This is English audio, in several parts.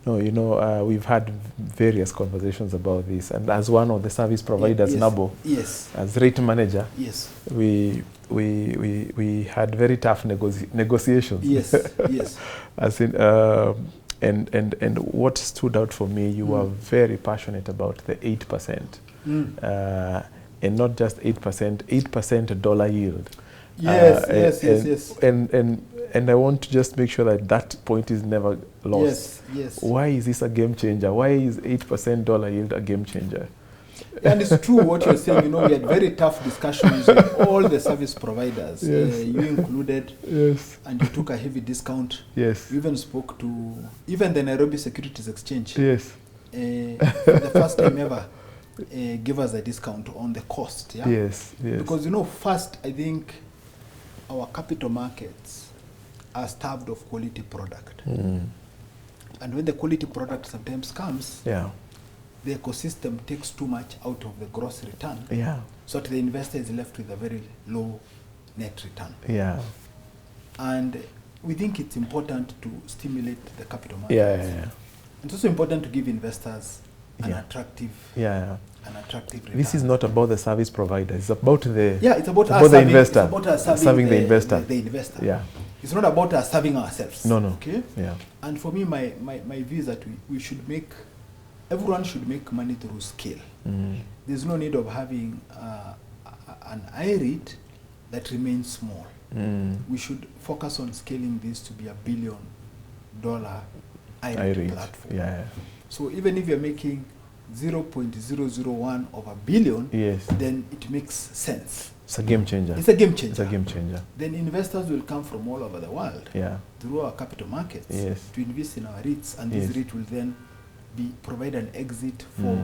No, we've had various conversations about this, and as one of the service providers, yes, NABO, yes, as REIT manager, yes, we had very tough negotiations. yes, yes. As in, and what stood out for me, you were very passionate about the 8%, and not just 8%, 8% dollar yield. Yes, yes. And I want to just make sure that point is never lost. Yes, yes. Why is this a game changer? Why is 8% dollar yield a game changer? And it's true what you're saying. We had very tough discussions with all the service providers, yes. You included, yes. And you took a heavy discount. Yes. We even spoke to the Nairobi Securities Exchange. Yes. For the first time ever, give us a discount on the cost. Yeah? Yes, yes. Because, first, I think our capital markets are starved of quality product. And when the quality product sometimes comes, yeah, the ecosystem takes too much out of the gross return. Yeah. So the investor is left with a very low net return. Yeah. And we think it's important to stimulate the capital markets. Yeah. It's also important to give investors an attractive return. This is not about the service provider. It's about the it's about the investor. It's about us serving the investor. The investor. Yeah. It's not about us serving ourselves. No. Okay. Yeah. And for me, my view is that everyone should make money through scale. There's no need of having an I-REIT that remains small. We should focus on scaling this to be $1 billion I-REIT platform. Yeah. So even if you're making 0.001 of a billion, yes, then it makes sense. It's a game changer. It's a game changer. It's a game changer. Then investors will come from all over the world through our capital markets to invest in our REITs, and this REIT will then provide an exit for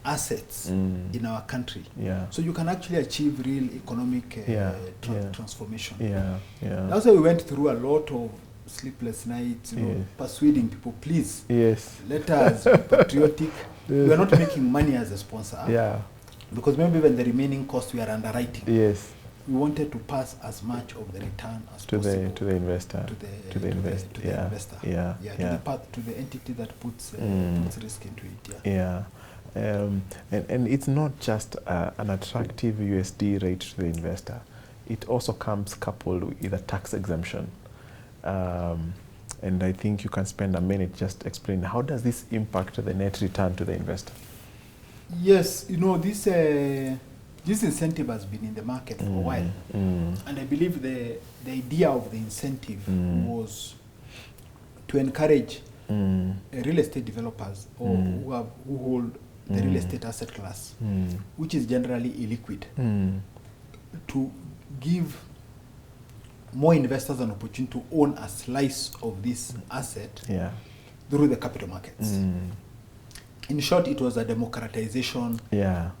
assets in our country. Yeah. So you can actually achieve real economic transformation. Yeah. That's why we went through a lot of sleepless nights, persuading people, please, let us be patriotic. We are not making money as a sponsor. Yeah. Because maybe even the remaining cost we are underwriting. Yes. We wanted to pass as much of the return as possible to the investor. To the investor. Yeah. To the entity that puts risk into it. Yeah. And it's not just an attractive USD rate to the investor. It also comes coupled with a tax exemption. And I think you can spend a minute just explaining how does this impact the net return to the investor? Yes, this incentive has been in the market for a while. And I believe the idea of the incentive was to encourage real estate developers or who hold the real estate asset class, which is generally illiquid, to give more investors an opportunity to own a slice of this asset through the capital markets. In short, it was a democratization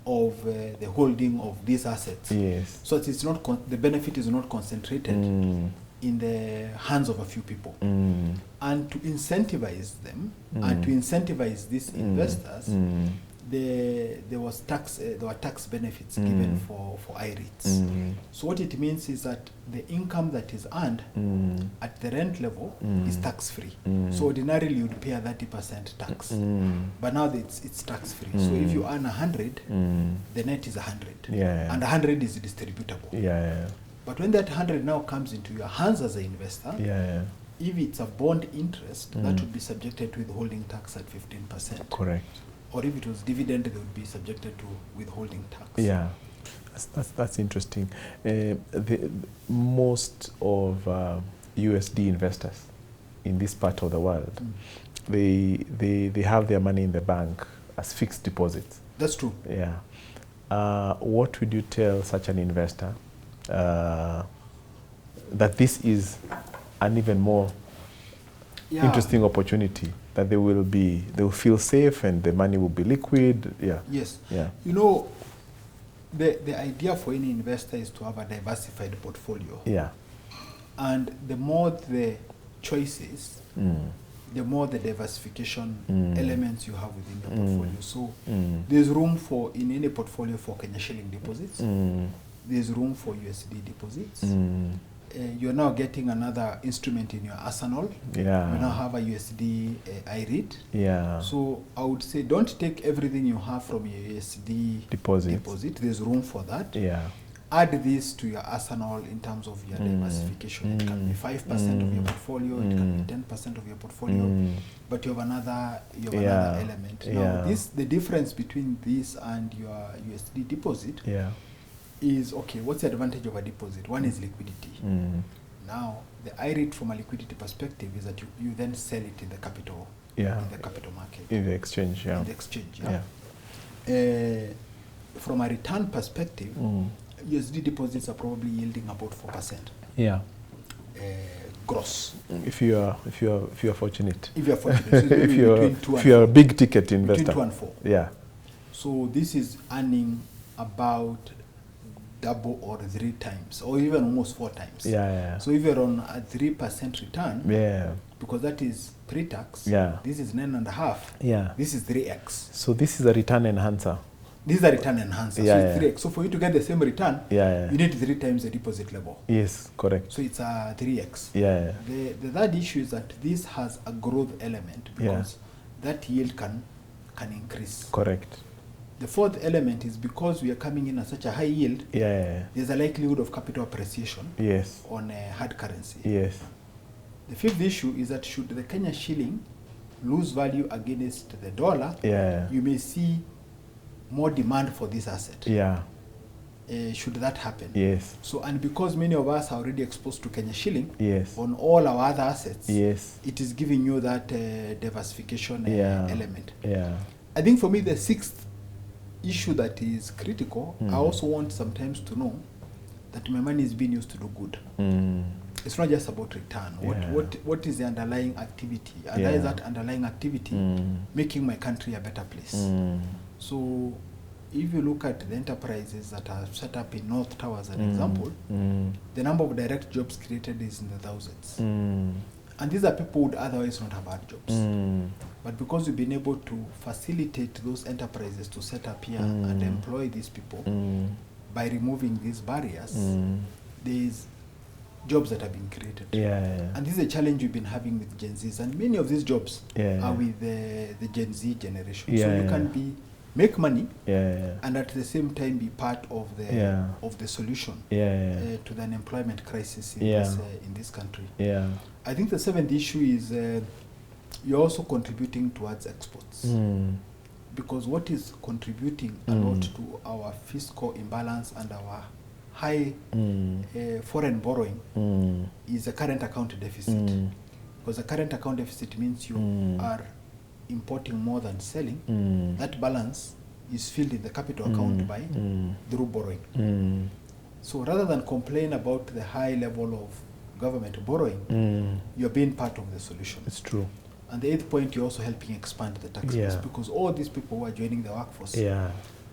of the holding of these assets. Yes. So it's not the benefit is not concentrated in the hands of a few people. And to incentivize them and to incentivize these investors, there were tax benefits given for I-REITs. So what it means is that the income that is earned at the rent level is tax-free. So ordinarily you would pay a 30% tax, but now it's tax-free. So if you earn 100, the net is 100, and 100 is distributable. But when that 100 now comes into your hands as an investor, if it's a bond interest, that would be subjected to withholding tax at 15%. Correct. Or if it was dividend, they would be subjected to withholding tax. Yeah, that's interesting. Most of USD investors in this part of the world, they have their money in the bank as fixed deposits. That's true. Yeah. What would you tell such an investor that this is an even more interesting opportunity? That they will feel safe and the money will be liquid. Yes. The idea for any investor is to have a diversified portfolio. And the more the choices, the more the diversification elements you have within the portfolio. So there's room in any portfolio for Kenya shilling deposits. There's room for USD deposits. you're now getting another instrument in your arsenal. Yeah. You now have a USD IREIT. Yeah. So I would say don't take everything you have from your USD deposit. There's room for that. Yeah. Add this to your arsenal in terms of your diversification. It can be 5% of your portfolio, it can be 10% of your portfolio, but you have another element. Now, the difference between this and your USD deposit is, okay, what's the advantage of a deposit? One is liquidity. Now, the IREIT from a liquidity perspective is that you then sell it in the capital, in the capital market. In the exchange, In the exchange, from a return perspective, USD deposits are probably yielding about 4%. Yeah. Gross. If you are fortunate. If you are fortunate. So if you're a big ticket investor. Between 2 and 4. Yeah. So this is earning about double or 3 times, or even almost 4 times. Yeah. So if you're on a 3% return, because that is pre-tax, this is 9.5. Yeah. This is 3x. So this is a return enhancer. This is a return enhancer. So it's 3x. So for you to get the same return, you need 3 times the deposit level. Yes, correct. So it's a 3x. Yeah. The third issue is that this has a growth element because that yield can increase. Correct. The fourth element is because we are coming in at such a high yield, there's a likelihood of capital appreciation on a hard currency. Yes. The fifth issue is that should the Kenya shilling lose value against the dollar, you may see more demand for this asset. Yeah. Should that happen. Yes. So, and because many of us are already exposed to Kenya shilling on all our other assets, it is giving you that diversification element. Yeah. I think for me, the sixth issue that is critical, I also want sometimes to know that my money is being used to do good. It's not just about return. What is the underlying activity? And that is that underlying activity making my country a better place. So if you look at the enterprises that are set up in North Tower as an example, the number of direct jobs created is in the thousands. And these are people who would otherwise not have had jobs. But because we've been able to facilitate those enterprises to set up here and employ these people by removing these barriers, there's jobs that have been created. And this is a challenge we've been having with Gen Zs. And many of these jobs are with the Gen Z generation. So you can make money and at the same time be part of the solution to the unemployment crisis in this country. I think the seventh issue is you're also contributing towards exports. Because what is contributing a lot to our fiscal imbalance and our high foreign borrowing is the current account deficit. Because the current account deficit means you are importing more than selling. That balance is filled in the capital account by through borrowing. So rather than complain about the high level of government borrowing, you're being part of the solution. It's true. And the eighth point, you're also helping expand the tax base because all these people who are joining the workforce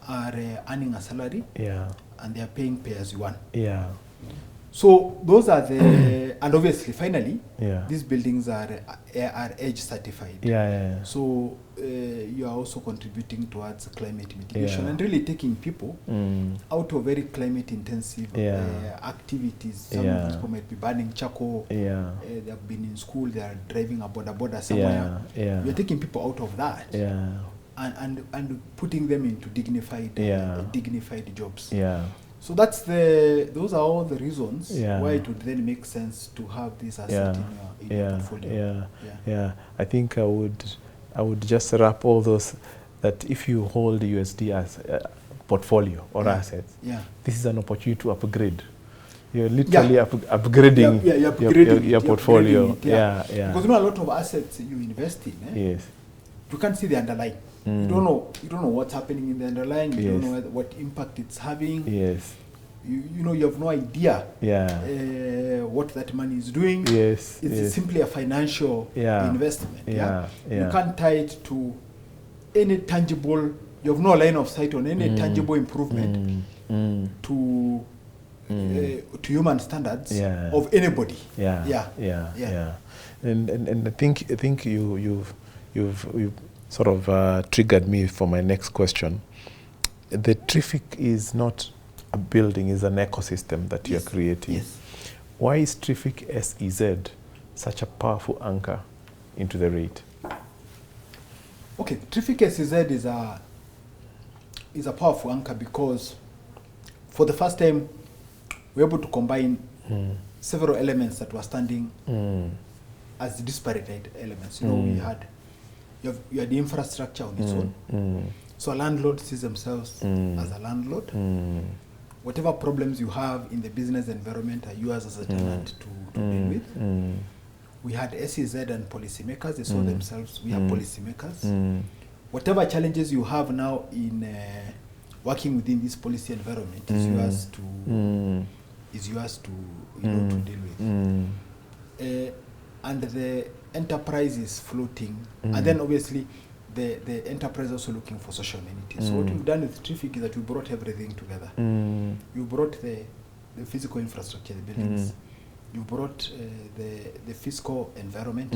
are earning a salary and they are paying pay as you earn. So those are the, and obviously finally, these buildings are EDGE certified. So you are also contributing towards climate mitigation and really taking people out of very climate intensive activities. Some of these people might be burning charcoal. They have been in school. They are driving a border somewhere. We are taking people out of that and putting them into dignified jobs. So that's those are all the reasons why it would then make sense to have this asset in your portfolio. I think I would just wrap all those that if you hold USD as portfolfolio or assets, this is an opportunity to upgrade. You're literally upgrading your portfolio. Because you know a lot of assets you invest in, you can't see the underlying. You don't know what's happening in the underlying. You don't know what impact it's having. You know, you have no idea what that money is doing. It's simply a financial investment. You can't tie it to any tangible. You have no line of sight on any tangible improvement to human standards of anybody. And I think you've sort of triggered me for my next question. The Trific is not a building, is an ecosystem that you're creating. Why is Trific SEZ such a powerful anchor into the REIT? Okay, Trific SEZ is a powerful anchor because for the first time we're able to combine several elements that were standing as disparate elements. You know, you had the infrastructure on its own. So a landlord sees themselves as a landlord. Whatever problems you have in the business environment are yours as a tenant to deal with. We had SEZ and policymakers. They saw themselves, we are policymakers. Whatever challenges you have now in working within this policy environment is yours to to deal with. And the enterprise is floating, and then obviously the enterprise is also looking for social amenities. So what we've done with Trific is that we brought everything together. You brought the physical infrastructure, the buildings. You brought the fiscal environment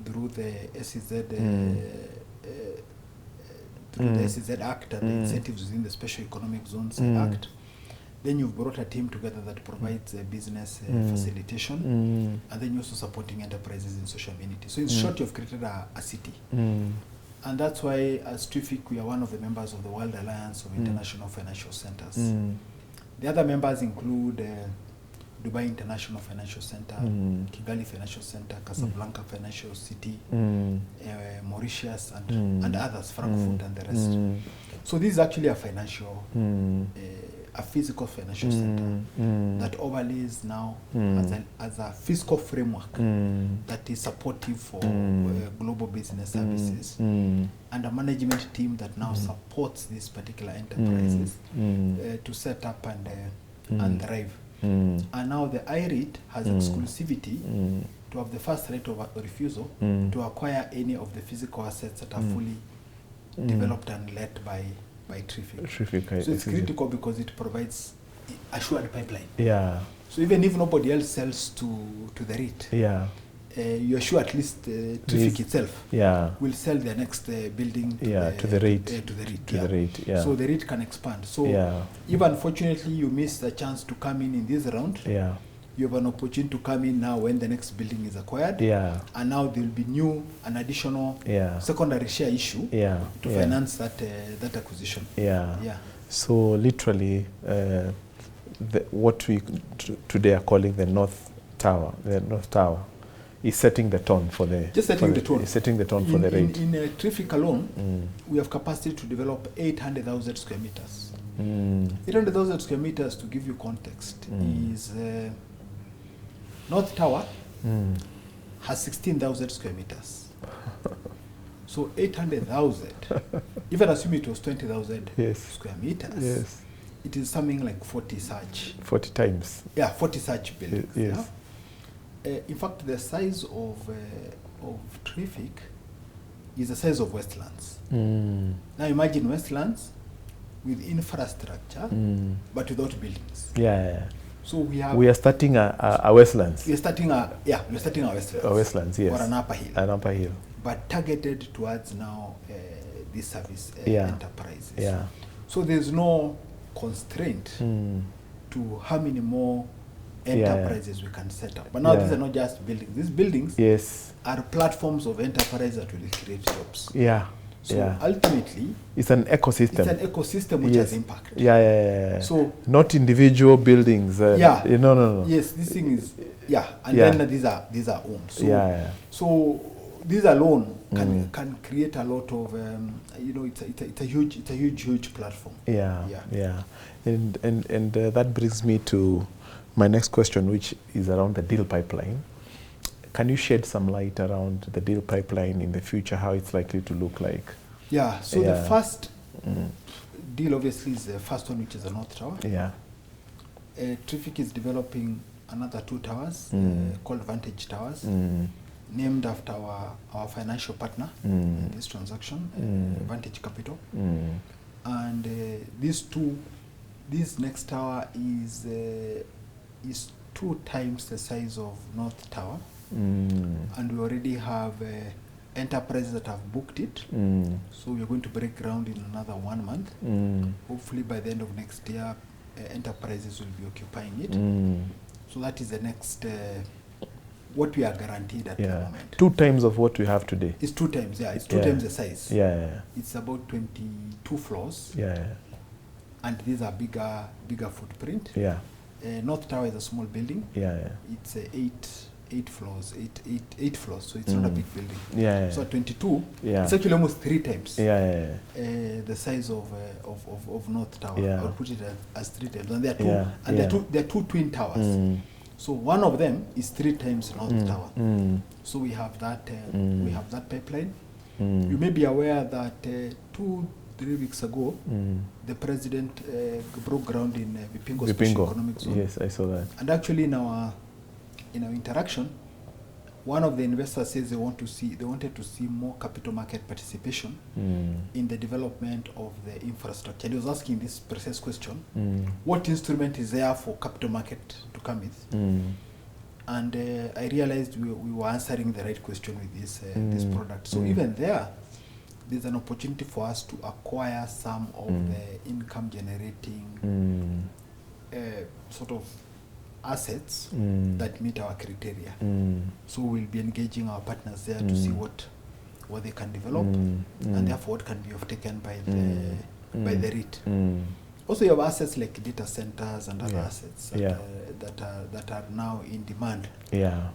through the SEZ through the SEZ Act and the incentives within the Special Economic Zones Act. Then you've brought a team together that provides business facilitation, and then you're also supporting enterprises in social amenities. So in short, you've created a city. And that's why as Trific, we are one of the members of the World Alliance of International Financial Centers. The other members include Dubai International Financial Center, Kigali Financial Center, Casablanca Financial City, Mauritius, and others, Frankfurt and the rest. So this is actually a financial, a physical financial center that overlays now as a fiscal framework that is supportive for global business services, and a management team that now supports these particular enterprises to set up and thrive. And now the I-REIT has exclusivity to have the first right of refusal to acquire any of the physical assets that are fully developed and led by Trific. So it's critical because it provides assured pipeline. Yeah. So even if nobody else sells to the REIT, you're sure at least Trific itself will sell their next building to the REIT. So the REIT can expand. So if unfortunately you miss the chance to come in this round, you have an opportunity to come in now when the next building is acquired. And now there will be an additional secondary share issue to finance that acquisition. So literally, what we today are calling the North Tower, is setting the tone for the setting the tone for the REIT. In Trific alone, we have capacity to develop 800,000 square meters. 800,000 square meters, to give you context, is North Tower has 16,000 square meters. So 800,000, even assume it was 20,000 square meters, it is something like 40 such. 40 times. 40 such buildings. In fact, the size of Trific is the size of Westlands. Now imagine Westlands with infrastructure, but without buildings. So we are starting a Westlands. We're starting a Westlands. A Westlands, yes. Or an upper hill. An upper hill. But targeted towards now these service enterprises. So there's no constraint to how many more enterprises we can set up. But now these are not just buildings. These buildings are platforms of enterprise that will create jobs. So ultimately, it's an ecosystem. It's an ecosystem which has impact. So not individual buildings. No. Yes, this thing is and then these are owned. So these alone can create a lot of it's a huge platform. And that brings me to my next question, which is around the deal pipeline. Can you shed some light around the deal pipeline in the future, how it's likely to look like? So the first deal obviously is the first one, which is the North Tower. Trific is developing another 2 towers called Vantage Towers, named after our financial partner in this transaction, Vantage Capital. And this next tower is 2 times the size of North Tower. And we already have enterprises that have booked it. So we're going to break ground in another 1 month. Hopefully by the end of next year, enterprises will be occupying it. So that is the next, what we are guaranteed at the moment. 2 times of what we have today. It's 2 times, yeah. It's 2 times the size. Yeah. It's about 22 floors. Yeah. And these are bigger footprint. Yeah. North Tower is a small building. Yeah. It's 8 floors, 8 floors, so it's not a big building. Yeah. So at 22, it's actually almost 3 times the size of North Tower. I would put it as 3 times. And there are two twin towers. So one of them is 3 times North Tower. So we have that pipeline. You may be aware that 2-3 weeks ago, the president broke ground in Vipingo Special Economic Zone. Yes, I saw that. And actually, in our interaction, one of the investors says they wanted to see more capital market participation in the development of the infrastructure. And he was asking this precise question: what instrument is there for capital market to come with? And I realized we were answering the right question with this product. So even there's an opportunity for us to acquire some of the income generating sort of assets that meet our criteria. So we'll be engaging our partners there to see what they can develop and therefore what can be taken by the REIT. Also, you have assets like data centers and other assets that are now in demand,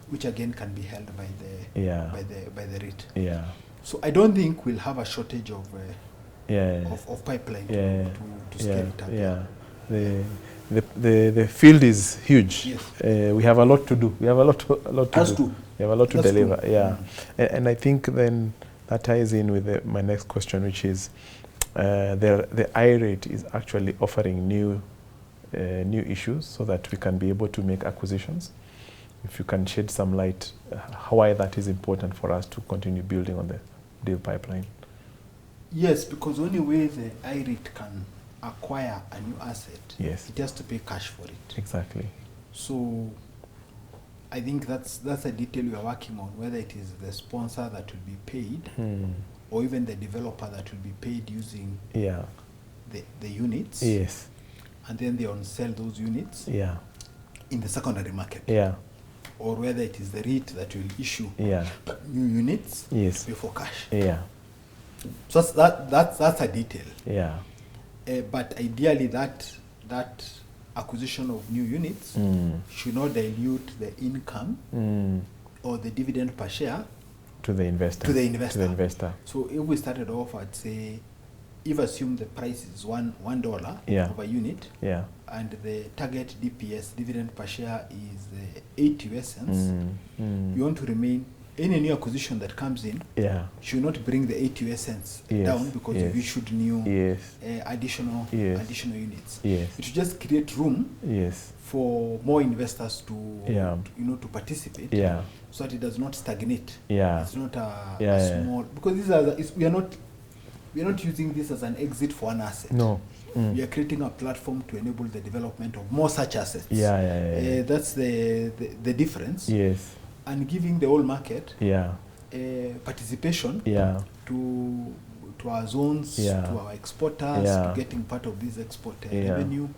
which again can be held by the REIT. So I don't think we'll have a shortage of pipeline to scale it up. The field is huge. Yes. We have a lot to do. We have a lot to do. We have a lot to deliver. And I think then that ties in with my next question, which is the I-REIT is actually offering new issues so that we can be able to make acquisitions. If you can shed some light why that is important for us to continue building on the deal pipeline. Yes, because the only way the I-REIT can acquire a new asset, it has to pay cash for it. Exactly. So I think that's a detail we are working on, whether it is the sponsor that will be paid or even the developer that will be paid using the units. Yes. And then they on-sell those units in the secondary market. Or whether it is the REIT that will issue new units before cash. So that's a detail. But ideally, that acquisition of new units should not dilute the income or the dividend per share to the investor. So if we started off, I'd say, if assume the price is $1 of a unit, and the target DPS, dividend per share, is 8 US cents, you want to remain. Any new acquisition that comes in should not bring the 8 US cents down because you issued new additional units. It should just create room for more investors to participate, so that it does not stagnate. It's not a small, because we are not using this as an exit for an asset. No. We are creating a platform to enable the development of more such assets. That's the difference. And giving the whole market participation to our zones, to our exporters, to getting part of this export revenue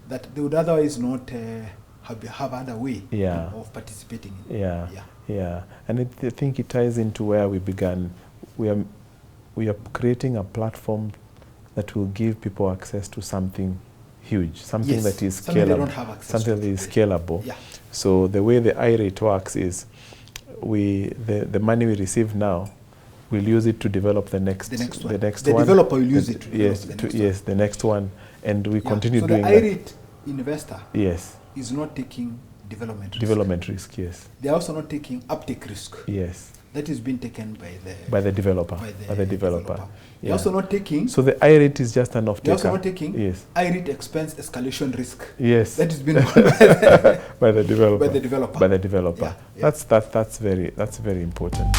that they would otherwise not have other way of participating in. And I think it ties into where we began. We are creating a platform that will give people access to something huge, something that is scalable, something that is scalable. So the way the I-REIT works is the money we receive now, we'll use it to develop the next one. The developer will use it to develop the next one, and we continue so doing the I-REIT investor is not taking development risk. They are also not taking uptake risk. That is being taken by the developer. They're also not taking. So the I-REIT is just an off-taker. They're also not taking I-REIT expense escalation risk. That is being by the developer. By the developer. That's very important.